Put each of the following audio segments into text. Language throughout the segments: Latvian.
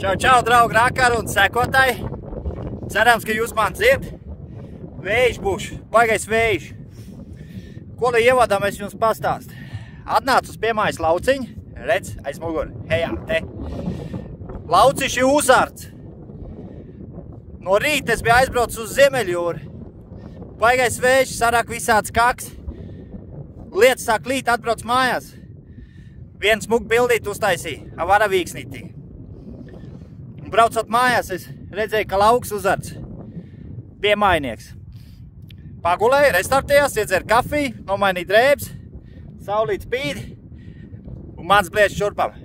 Čau, čau, draugi rakari un sekotāji. Cerams, ka jūs man dzird. Vējš būs, baigais vējš. Ko lai ievadām es jums pastāstu? Atnāc uz piemājas lauciņu, redz aiz muguri, hejā, te. Lauciši uzārts. No rīta es biju aizbraucis uz Ziemeļjūru. Baigais vējš, sarāk visāds kaks. Lietas sāk līt, atbrauc mājās. Vienu smuku bildīti uztaisīja, ar varavīksnītī. Braucot mājās, es redzēju, ka lauks uzarts. Piemājnieks. Pagulēju, restartējās, iedzēru kafiju, nomainīju drēbes, saulīt spīd, un mans bliedz šurpam.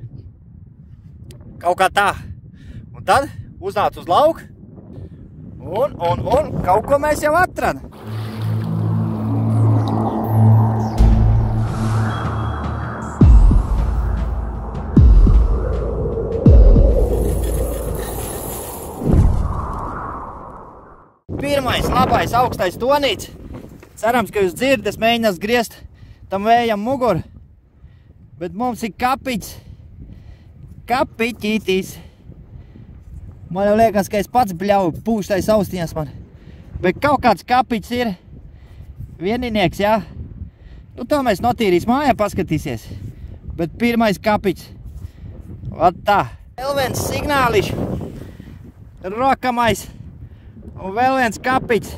Kaut kā tā. Un tad uznācu uz lauku, un kaut ko mēs jau atradām. Pirmais, labais, augstais tonīts. Cerams, ka jūs dzirdat, es mēģinās griezt tam vējam muguru. Bet mums ir kapiķis. Kapiķītis. Man jau liekas, ka es pats bļauju pūštais austiņas man. Bet kaut kāds kapiķis ir. Vieninieks, jā. Nu, to mēs notīrīs mājā paskatīsies. Bet pirmais kapiķis. Vat tā. Vēl viens signālišs. Rokamais. Un vēl viens kapiķis.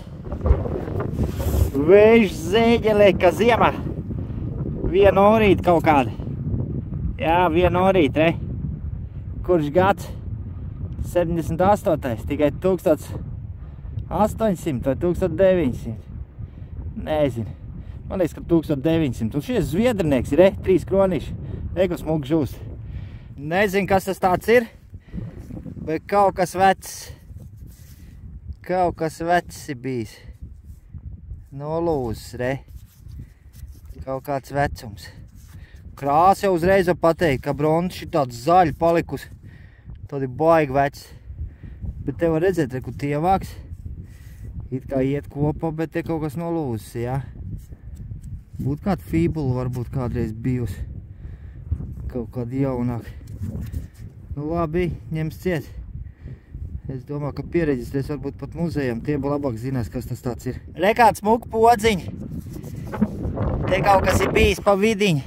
Vējš zēģelē, ka ziemā. Vienu orīt kaut kāda. Jā, vienu orīt, re. Kurš gads? 78. Tikai 1800 vai 1900. Nezinu. Man liekas, ka 1900. Un šies zviedrinieks ir, 3 kroniši. Eko smuk žūst. Nezinu, kas tas tāds ir. Bet kaut kas vecs. Kaut kas vecs ir bijis. Nolūzis, re. Kaut kāds vecums. Krāsa jau uzreiz var pateikt, ka bronzs ir tāds zaļi palikus. Tad ir baigi vecs. Bet te var redzēt, re, kur tievāks. It kā iet kopā, bet te kaut kas nolūzis, jā. Būtu kāda fībula varbūt kādreiz bijusi. Kaut kāda jaunāka. Nu labi, ņems ciet. Es domāju, ka piereģistrēs varbūt pat muzejam. Tie būtu labāk zinās, kas tas tāds ir. Re, kāds smuku podziņi. Te kaut kas ir bijis pa vidiņu.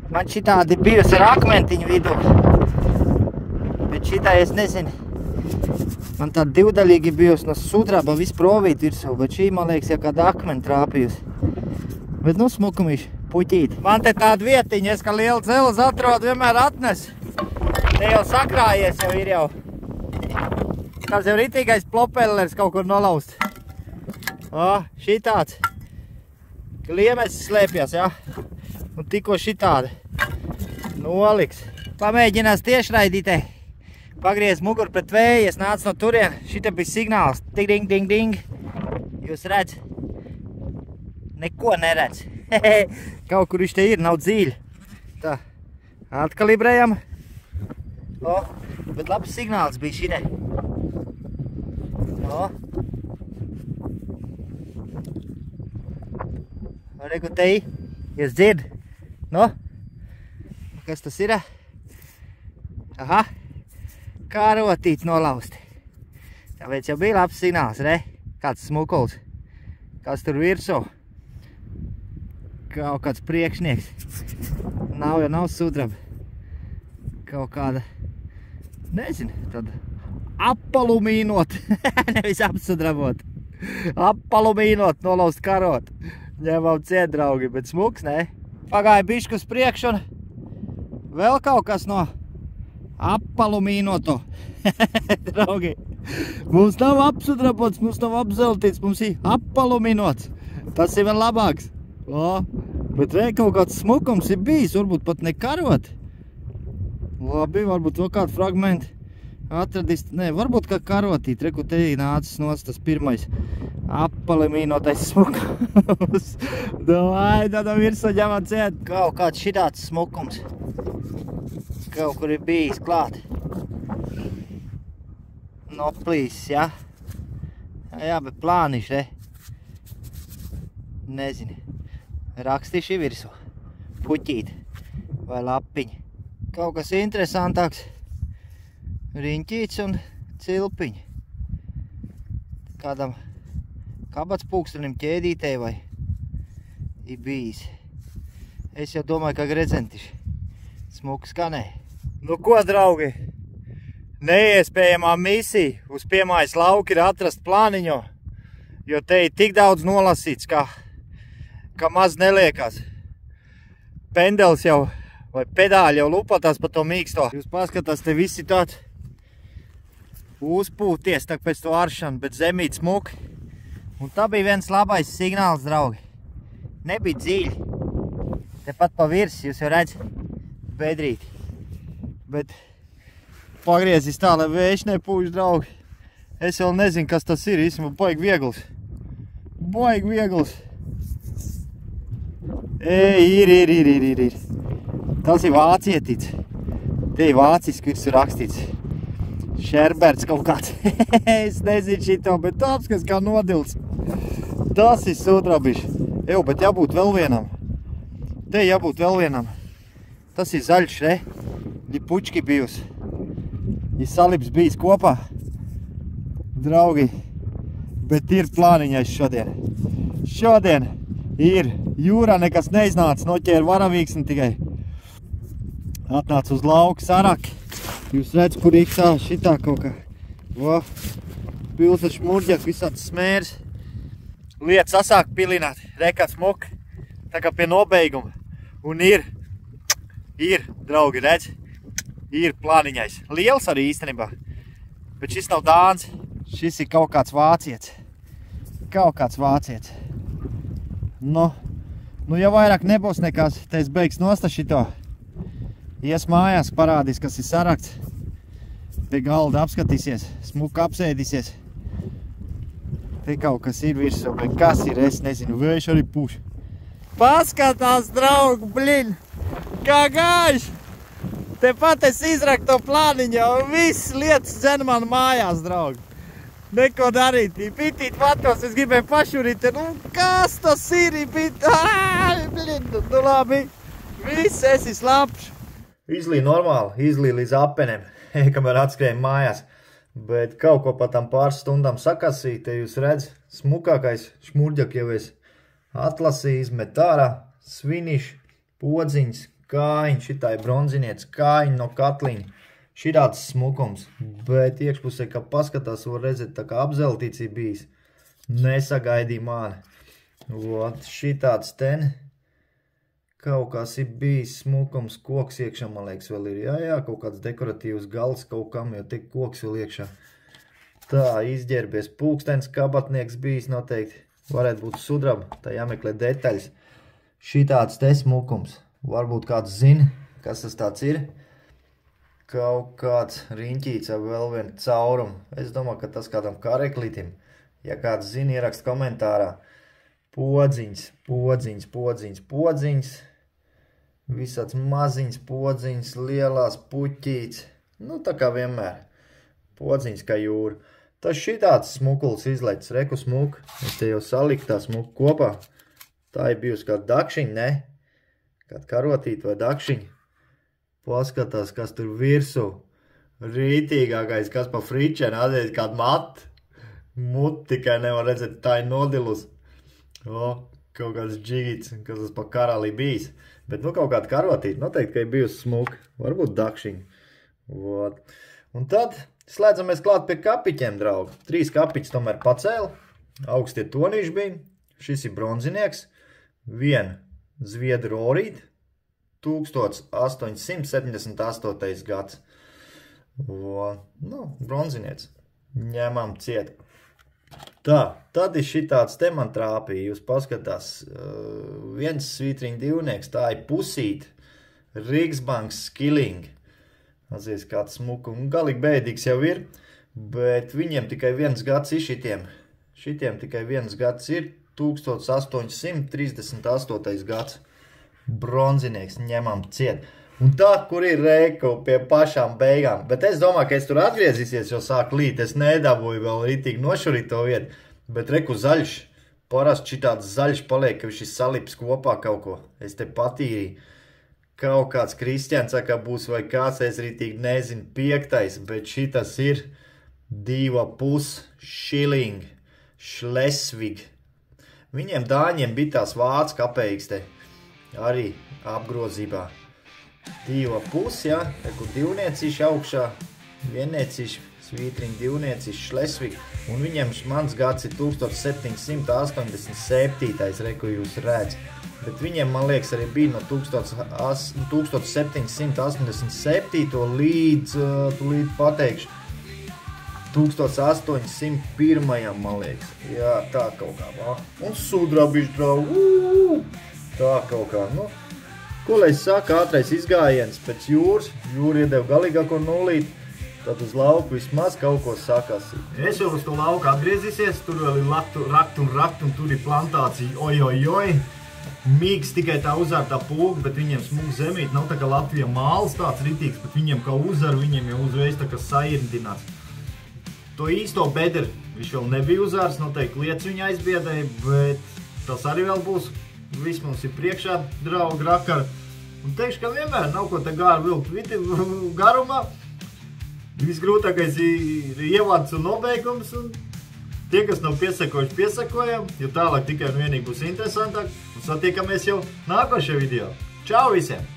Man šitādi bijusi ar akmentiņu vidū. Bet šitā es nezinu. Man tāda divdaļīgi bijusi no sudraba visu provīt virsū. Bet šī, man liekas, jau kāda akmeni trāpījusi. Bet nu smukumīši, puķīt. Man te tāda vietiņa, es kā liela dzelzi atrodu, vienmēr atnes. Te jau sakrājies jau ir jau. Tas jau ritīgais plopellers kaut kur nolaust. O, šitāds. Liemesis slēpjas, jā. Un tikko šitādi. Noliks. Pamēģinās tiešraidītē. Pagriez muguru pret vēju, es nācu no turien. Šitā bija signāls. Tik, ding, ding, ding. Jūs redz? Neko neredz. Kaut kur viņš te ir, nav dzīļi. Tā. Atkalibrējam. O, bet labs signāls bija šitā. O. Reku te, jūs dzird? No? Kas tas ir? Aha. Karotīts nolausti. Tāpēc jau bija labs signāls, re? Kāds smukuls. Kas tur virsū? Kaut kāds priekšnieks. Nav jau nav sudraba. Kaut kāda, nezinu, tad apalumīnot. Nevis apsudrabot. Apalumīnot, nolaust karot. Ņemam ciet, draugi, bet smuks, ne? Pagāja bišķi uz priekšu un vēl kaut kas no apalumīnoto. Draugi, mums nav apsudrabots, mums nav apzeltīts, mums ir apalumīnots. Tas ir vēl labāks. O, bet re, kaut kāds smukums ir bijis, varbūt pat ne karot. Labi, varbūt vēl kādu fragmentu atradīs. Nē, varbūt kā karotīt. Reku te nācis nos tas pirmais apalumīnotais smukums. Davai, tad virsū ņemam ciet. Kaut kāds šitāds smukums. Kaut kur ir bijis klāt. Noplīsis, jā. Jā, bet plāniši, re. Nezinu. Rakstīši virsū. Puķīt vai lapiņi. Kaut kas interesantāks. riņķīts un cilpiņi. Kādam kabats pūkstenim ķēdītei vai ir bijis. Es jau domāju, ka gredzentiši smuki skanēja. Nu ko, draugi? Neiespējamā misija uz Piemājas lauka ir atrast plāniņu, jo te ir tik daudz nolasīts, ka maz neliekās. Pendelis jau, vai pedāļi jau lupatās pa to mīksto. Jūs paskatās, te visi tāds uzpūties tak pēc to aršanu, bet zemīt smuki. Un tā bija viens labais signāls, draugi. Nebija dziļi. Tepat pa virs, jūs jau redzat, bedrīti. Bet pagriezīs tā, lai vējš nepūš, draugi. Es vēl nezinu, kas tas ir, īstenībā baigi viegls. Baigi viegls. Ir. Tas ir vācietīts. Te ir vāciski virs rakstīts. Šerberts kaut kāds. Es nezinu šito, bet tāds, kas kā nodils. Tas ir sudrabiši. Eju, bet jābūt vēl vienam. Te jābūt vēl vienam. Tas ir zaļš, re? Ir pučki bijusi. Ir salips bijis kopā. Draugi, bet ir plāniņais šodien. Šodien ir jūrā nekas neiznāca, noķēra varavīksni tikai. Atnāca uz lauku saraki. Jūs redz, kur iksā šitā kaut kā. O, pilsa šmurģak, visāds smērs. Liet sasāk pilināt, rekā smuki. Tā kā pie nobeiguma. Un ir, draugi, redz, ir plāniņais. Liels arī īstenībā. Bet šis nav dāns. Šis ir kaut kāds vācietis. Nu, ja vairāk nebūs nekas, te es beigs nosta šito. Ies mājās, parādīs, kas ir sarakts. Pie galda apskatīsies, smuka apsēdīsies. Te kaut kas ir virsū, bet kas ir, es nezinu, vējš arī puš. Paskatās, draugu, blin, kā gājuši. Tepat es izraku to plāniņu, un viss lietas dzen man mājās, draugi. Neko darīt, pitīt vatos, es gribēju pašurīt, nu kas tas ir, nu labi, viss esi slapš. Izlīja normāli, izlīja līdz apenem, kamēr atskrējām mājās, bet kaut ko pa tam pāris stundām sakasīja, te jūs redz, smukākais šmurģak jau es atlasīju, izmet ārā, sviniši, podziņas, kājiņi, šitā ir bronzinietis, kājiņi no katliņa. Širāds smukums, bet iekšpusē, kā paskatās, var redzēt, tā kā apzeltīts ir bijis. Nesagaidīja mani. Ot, šitāds ten. Kaut kas ir bijis smukums, koks iekšā, man liekas, vēl ir. Jā, kaut kāds dekoratīvs gals kaut kam, jo te koks vēl iekšā. Tā, izģērbies pulkstens, kabatnieks bijis noteikti. Varētu būt sudraba, tā jāmeklē detaļas. Šitāds te smukums. Varbūt kāds zina, kas tas tāds ir. Kaut kāds riņķīts vai vēl vien caurumu. Es domāju, ka tas kādam kareklītim. Ja kāds zina, ierakst komentārā. Podziņas. Visāds maziņas podziņas, lielās puķītes. Nu, tā kā vienmēr. Podziņas kā jūra. Tas šitāds smukuls izlaicis, reku smuku. Es te jau saliku tā smuku kopā. Tā ir bijusi kāda dakšiņa, ne? Kāda karotīta vai dakšiņa. Paskatās, kas tur virsū. Rītīgākais, kas pa fričēnu atzīst kādu matu. Mut tikai nevar redzēt, tā ir nodilus. O, kaut kāds džigits, kas tas pa karalī bijis. Bet nu kaut kāda karotīta, noteikti, ka ir bijusi smuka. Varbūt dakšiņa. Vot. Un tad slēdzamies klāt pie kapiķiem, draugi. 3 kapiķis tomēr pacēla. Augstie tonīši bija. Šis ir bronzinieks. 1 zviedru orīt. 1878. gads. Nu, bronziniets. Ņemam ciet. Tā, tad ir šitāds te man trāpīja. Jūs paskatās, viens svītriņu divnieks, tā ir pusīt. Riksbanks Skilling. Atzīst, kāds smuku. Galīgi bēdīgs jau ir, bet viņiem tikai 1 gads ir šitiem. Šitiem tikai 1 gads ir 1838. gads. Bronzinieks, ņemam ciet. Un tā, kur ir reku pie pašām beigām. Bet es domāju, ka es tur atgriezīsies, jo sāk līt. Es nedabūju vēl ritīgi nošurīt to vietu. Bet reku zaļš. Parasti šitāds zaļš paliek, ka šis salips kopā kaut ko. Es te patīrīju. Kaut kāds Kristians saka, būs vai kāds, es rītīgi nezinu, 5, bet šitas ir 2,5 šilingi, Šlesvig. Viņiem dāņiem bija tās vācu kapeiks te arī apgrozībā. 2,5, jā, kur divniecīši augšā, vienniecīši, svītriņi divniecīši, Šlesvig. Un viņiem mans gads ir 1787, reku jūs redz. Bet viņiem, man liekas, arī bija no 1787 līdz, tūlīt pateikšu, 1801, man liekas. Jā, tā kaut kā, un sudrabiši draugi, tā kaut kā, nu. Ko lai es saku, ātrais izgājiens pēc jūras, jūra iedeva galīgāko nulīti, tad uz lauku vismaz kaut ko sakasīt. Es jau uz to lauku atgriezīsies, tur vēl ir rakt un tur ir plantācija, oj. Mīgs tikai tā uzārtā pūga, bet viņiem smūg zemīt, nav tā kā Latvija māls tāds ritīgs, bet viņiem kā uzar, viņiem jau uzreiz tā kā sairindinās. To īsto bederi viņš vēl nebija uzārs, noteikti lietas viņa aizbiedēja, bet tas arī vēl būs. Viss mums ir priekšā, draugi, rakari. Un teikšu, ka vienmēr nav ko te gāru vilkt garumā. Visgrūtākais ir ievads un nobeigums. Un tie, kas nav piesakojuši, piesakojam, jo tālāk tikai un vienīgi būs interesantāk. Un satiekamies jau nākošajā video. Čau visiem!